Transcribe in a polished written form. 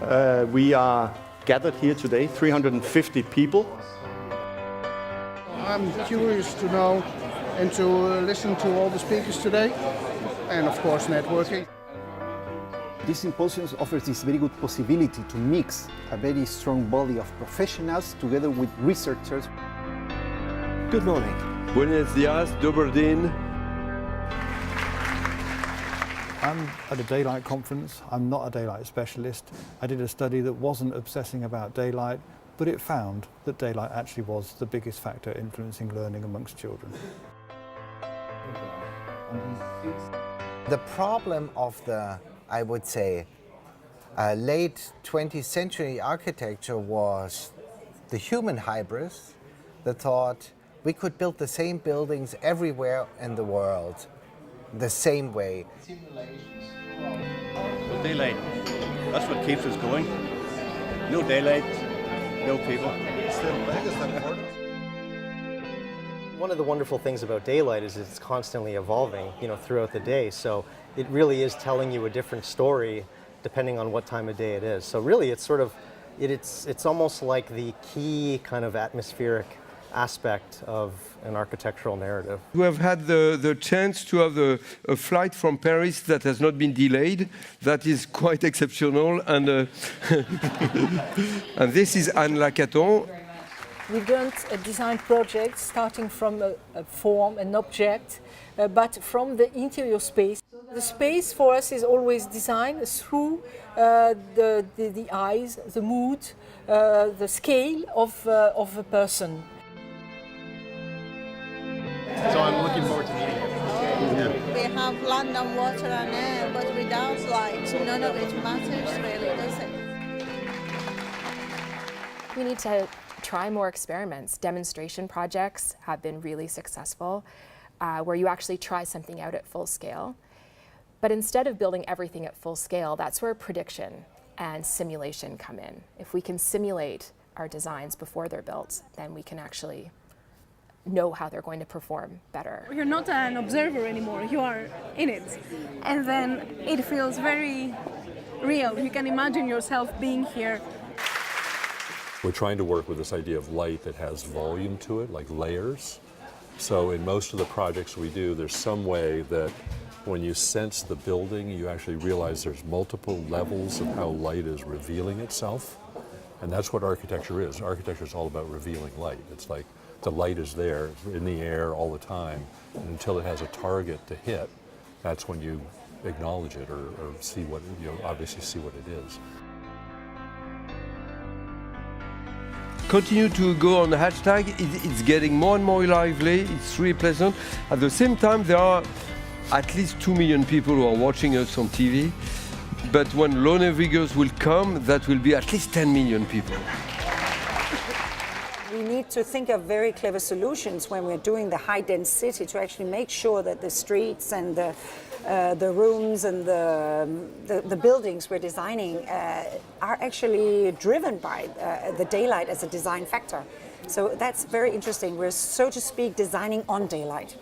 We are gathered here today, 350 people. I'm curious to know and to listen to all the speakers today, and of course networking. This symposium offers this very good possibility to mix a very strong body of professionals together with researchers. Good morning. Buenos dias, dober din. I'm at a daylight conference. I'm not a daylight specialist. I did a study that wasn't obsessing about daylight, but it found that daylight actually was the biggest factor influencing learning amongst children. The problem of the, I would say, late 20th century architecture was the human hybris, the thought we could build the same buildings everywhere in the world, the same way. Well, daylight, that's what keeps us going. No daylight, no people. One of the wonderful things about daylight is it's constantly evolving, throughout the day. So it really is telling you a different story depending on what time of day it is. So really, it's sort of, it's almost like the key kind of atmospheric aspect of an architectural narrative. We have had the chance to have a flight from Paris that has not been delayed. That is quite exceptional. And, and this is Anne Lacaton. We don't design projects starting from a form, an object, but from the interior space. The space for us is always designed through the eyes, the mood, the scale of a person. So I'm looking forward to meeting you. We have land and water and air, but without light, none of it matters really, does it? We need to try more experiments. Demonstration projects have been really successful, where you actually try something out at full scale. But instead of building everything at full scale, that's where prediction and simulation come in. If we can simulate our designs before they're built, then we can actually know how they're going to perform better. You're not an observer anymore, you are in it. And then it feels very real. You can imagine yourself being here. We're trying to work with this idea of light that has volume to it, like layers. So in most of the projects we do, there's some way that when you sense the building, you actually realize there's multiple levels of how light is revealing itself. And that's what architecture is. Architecture is all about revealing light. It's like the light is there in the air all the time, and until it has a target to hit, that's when you acknowledge it or see what, obviously see what it is. Continue to go on the hashtag. It's getting more and more lively. It's really pleasant. At the same time, there are at least 2 million people who are watching us on TV. But when Low Navigers will come, that will be at least 10 million people. We need to think of very clever solutions when we're doing the high density to actually make sure that the streets and the rooms and the buildings we're designing are actually driven by the daylight as a design factor. So that's very interesting. We're, so to speak, designing on daylight.